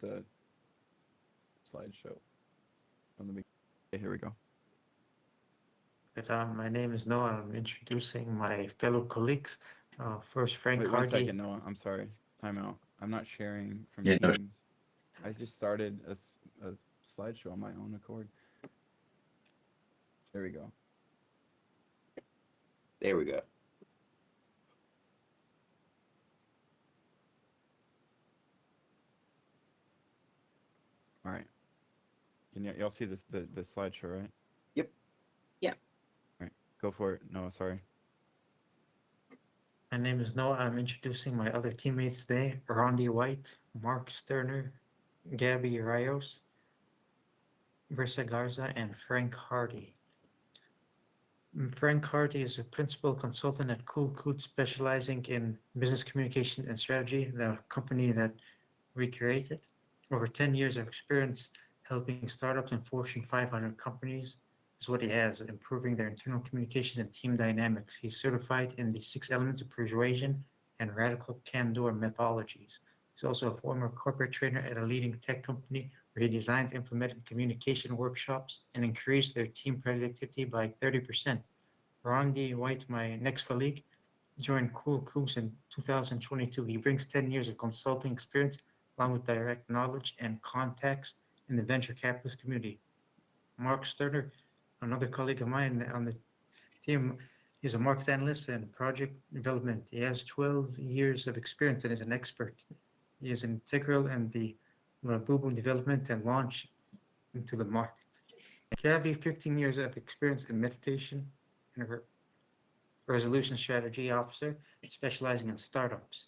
the slideshow from the beginning. Okay, here we go. My name is Noah. I'm introducing my fellow colleagues. First, Frank Wait, one Hardy. second, Noah. I'm sorry. Time out. I'm not sharing from Yeah, no, Teams. I just started a slideshow on my own accord. There we go. there we go. All right. Can y'all see this the slideshow, right? Yep. Yeah. All right. Go for it. Noah, sorry. My name is Noah. I'm introducing my other teammates today: Rondi White, Mark Sterner, Gabby Rios, Brissa Garza, and Frank Hardy. Frank Hardy is a principal consultant at Cool Coot, specializing in business communication and strategy, the company that we created. Over 10 years of experience helping startups and Fortune 500 companies is what he has, improving their internal communications and team dynamics. He's certified in the 6 elements of persuasion and radical candor methodologies. He's also a former corporate trainer at a leading tech company where he designed, implemented communication workshops, and increased their team productivity by 30%. Rondi White, my next colleague, joined Cool Cooks in 2022. He brings 10 years of consulting experience along with direct knowledge and context in the venture capitalist community. Mark Sterner, another colleague of mine on the team, is a market analyst and project development. He has 12 years of experience and is an expert. He is integral in the Labubu development and launch into the market. Gabby, 15 years of experience in meditation and resolution strategy officer specializing in startups.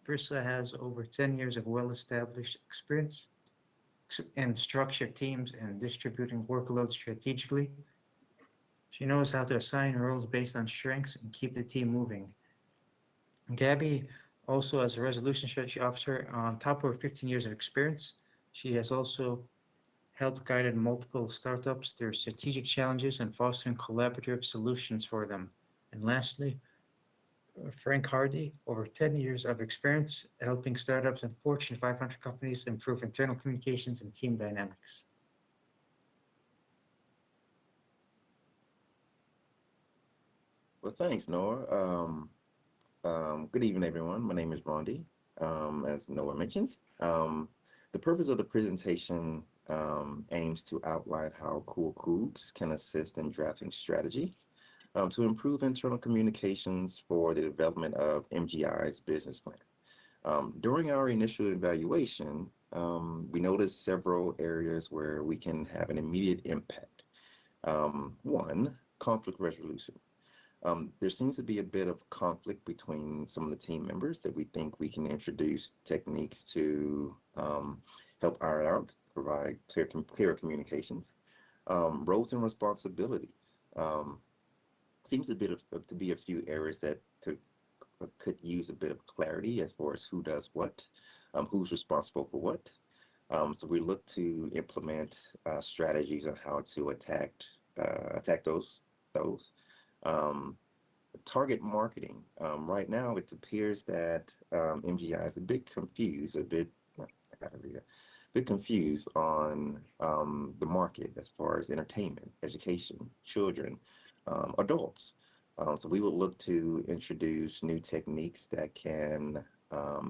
Brissa has over 10 years of well-established experience in structured teams and distributing workloads strategically. She knows how to assign roles based on strengths and keep the team moving. Gabby, also as a resolution strategy officer, on top of her 15 years of experience, she has also helped guided multiple startups through strategic challenges and fostering collaborative solutions for them. And lastly, Frank Hardy, over 10 years of experience helping startups and Fortune 500 companies improve internal communications and team dynamics. Well, thanks, Noah. Good evening, everyone. My name is Rondi, as Noah mentioned. The purpose of the presentation aims to outline how Cool Coops can assist in drafting strategy to improve internal communications for the development of MGI's business plan. During our initial evaluation, we noticed several areas where we can have an immediate impact. One, conflict resolution. There seems to be a bit of conflict between some of the team members that we think we can introduce techniques to help iron out, provide clearer communications. Roles and responsibilities. Seems to be a few areas that could use a bit of clarity as far as who does what, who's responsible for what. So we look to implement strategies on how to attack those. Um, Target marketing. Right now, it appears that MGI is a bit confused, I gotta read it, a bit confused on the market as far as entertainment, education, children, adults. So we would look to introduce new techniques that can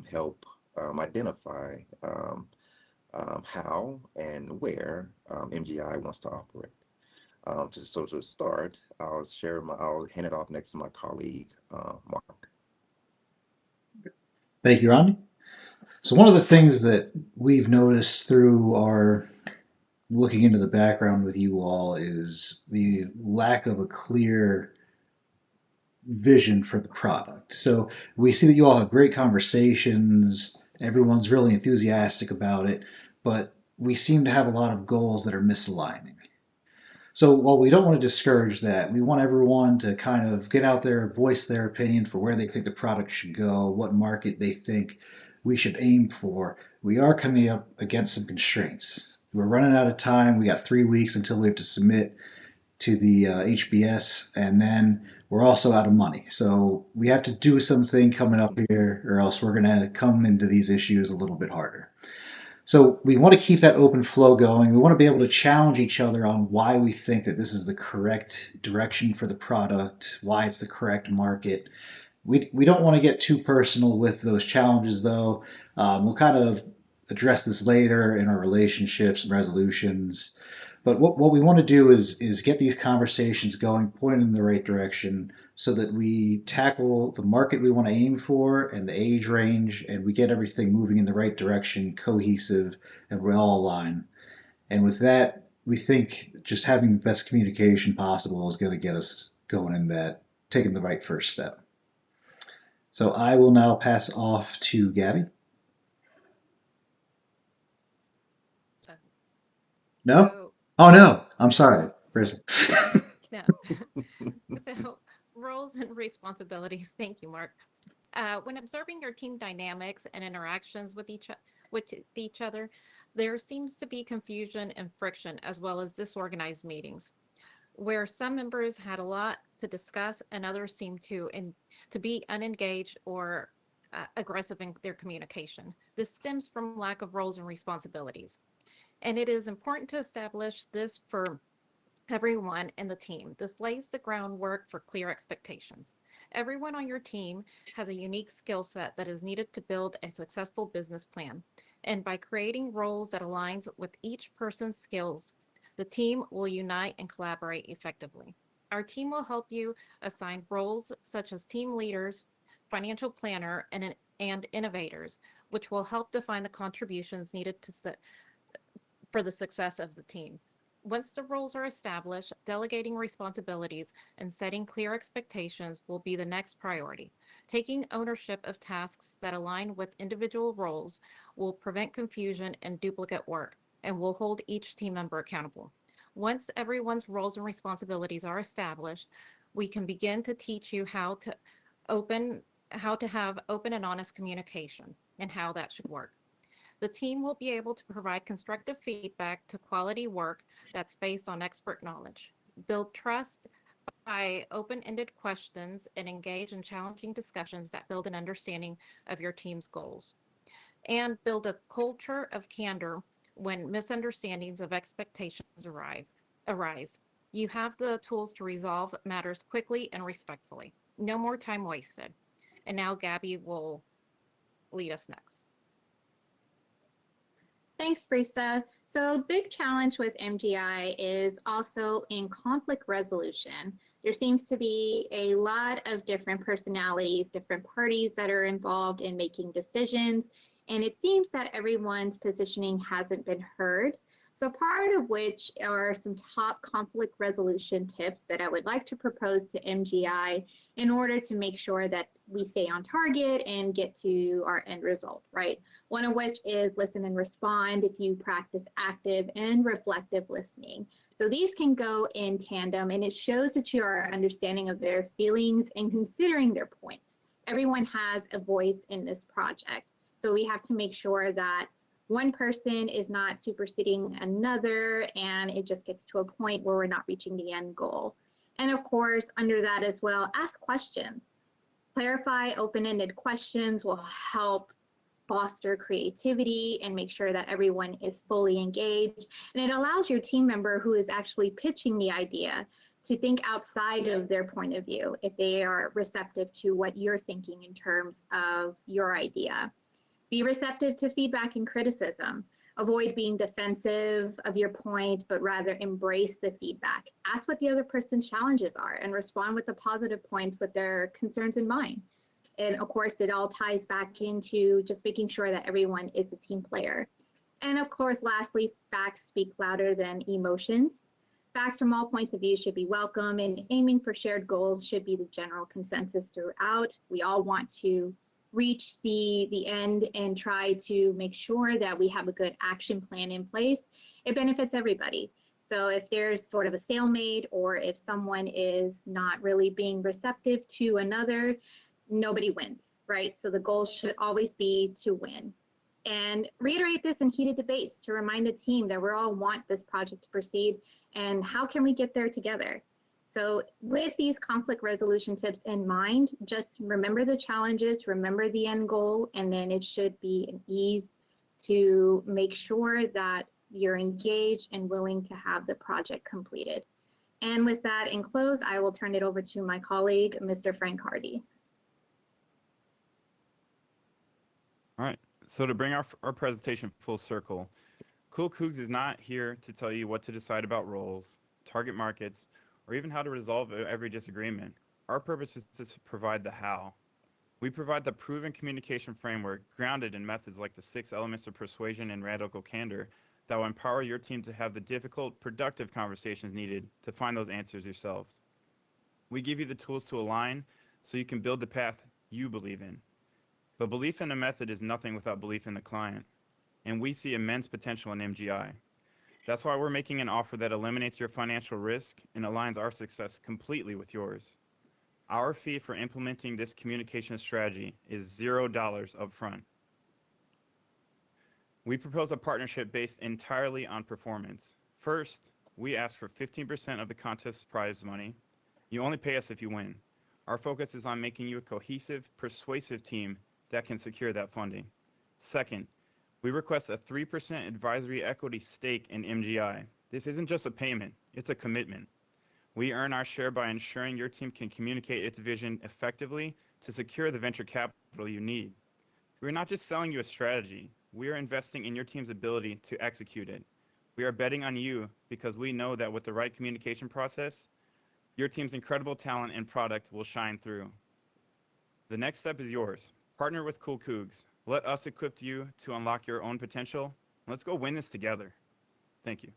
help identify how and where MGI wants to operate. To start, I'll hand it off next to my colleague, Mark. Thank you, Ronnie. So one of the things that we've noticed through our looking into the background with you all is the lack of a clear vision for the product. So we see that you all have great conversations, everyone's really enthusiastic about it, but we seem to have a lot of goals that are misaligning. So while we don't want to discourage that, we want everyone to kind of get out there, voice their opinion for where they think the product should go, what market they think we should aim for. We are coming up against some constraints. We're running out of time. We got 3 weeks until we have to submit to the HBS, and then we're also out of money. So we have to do something coming up here, or else we're going to come into these issues a little bit harder. So we want to keep that open flow going. We want to be able to challenge each other on why we think that this is the correct direction for the product, why it's the correct market. We don't want to get too personal with those challenges, though. We'll kind of address this later in our relationships and resolutions. But what we want to do is get these conversations going, pointed in the right direction, so that we tackle the market we want to aim for and the age range, and we get everything moving in the right direction, cohesive, and we're all aligned. And with that, we think just having the best communication possible is going to get us going in that, taking the right first step. So I will now pass off to Gabby. No? So, Oh no, I'm sorry. Brisbane. no. So, roles and responsibilities. Thank you, Mark. When observing your team dynamics and interactions with each other, there seems to be confusion and friction, as well as disorganized meetings, where some members had a lot to discuss and others seemed to be unengaged or aggressive in their communication. This stems from lack of roles and responsibilities. And it is important to establish this for everyone in the team. This lays the groundwork for clear expectations. Everyone on your team has a unique skill set that is needed to build a successful business plan. And by creating roles that aligns with each person's skills, the team will unite and collaborate effectively. Our team will help you assign roles such as team leaders, financial planner, and innovators, which will help define the contributions needed for the success of the team. Once the roles are established, delegating responsibilities and setting clear expectations will be the next priority. Taking ownership of tasks that align with individual roles will prevent confusion and duplicate work and will hold each team member accountable. Once everyone's roles and responsibilities are established, we can begin to teach you open how to have open and honest communication and how that should work. The team will be able to provide constructive feedback to quality work that's based on expert knowledge, build trust by open-ended questions, and engage in challenging discussions that build an understanding of your team's goals, and build a culture of candor when misunderstandings of expectations arise. You have the tools to resolve matters quickly and respectfully. No more time wasted. And now Gabby will lead us next. Thanks, Brisa. So a big challenge with MGI is also in conflict resolution. There seems to be a lot of different personalities, different parties that are involved in making decisions, and it seems that everyone's positioning hasn't been heard. So part of which are some top conflict resolution tips that I would like to propose to MGI in order to make sure that we stay on target and get to our end result, right? One of which is listen and respond if you practice active and reflective listening. So these can go in tandem, and it shows that you are understanding of their feelings and considering their points. Everyone has a voice in this project. So we have to make sure that one person is not superseding another, and it just gets to a point where we're not reaching the end goal. And of course, under that as well, ask questions. Clarify open-ended questions will help foster creativity and make sure that everyone is fully engaged. And it allows your team member who is actually pitching the idea to think outside of their point of view if they are receptive to what you're thinking in terms of your idea. Be receptive to feedback and criticism. Avoid being defensive of your point, but rather embrace the feedback. Ask what the other person's challenges are and respond with the positive points with their concerns in mind. And of course, it all ties back into just making sure that everyone is a team player. And of course, lastly, facts speak louder than emotions. Facts from all points of view should be welcome, and aiming for shared goals should be the general consensus throughout. We all want to reach the end and try to make sure that we have a good action plan in place. It benefits everybody. So if there's sort of a stalemate, or if someone is not really being receptive to another, nobody wins, right? So the goal should always be to win. And reiterate this in heated debates to remind the team that we all want this project to proceed, and how can we get there together? So with these conflict resolution tips in mind, just remember the challenges, remember the end goal, and then it should be an ease to make sure that you're engaged and willing to have the project completed. And with that in close, I will turn it over to my colleague, Mr. Frank Hardy. All right. So to bring our presentation full circle, Cool Cougs is not here to tell you what to decide about roles, target markets, or even how to resolve every disagreement. Our purpose is to provide the how. We provide the proven communication framework grounded in methods like the 6 elements of persuasion and radical candor that will empower your team to have the difficult, productive conversations needed to find those answers yourselves. We give you the tools to align so you can build the path you believe in. But belief in a method is nothing without belief in the client, and we see immense potential in MGI. That's why we're making an offer that eliminates your financial risk and aligns our success completely with yours. Our fee for implementing this communication strategy is $0 upfront. We propose a partnership based entirely on performance. First, we ask for 15% of the contest prize money. You only pay us if you win. Our focus is on making you a cohesive, persuasive team that can secure that funding. Second, we request a 3% advisory equity stake in MGI. This isn't just a payment, it's a commitment. We earn our share by ensuring your team can communicate its vision effectively to secure the venture capital you need. We're not just selling you a strategy, we are investing in your team's ability to execute it. We are betting on you because we know that with the right communication process, your team's incredible talent and product will shine through. The next step is yours. Partner with Cool Cougs. Let us equip you to unlock your own potential. Let's go win this together. Thank you.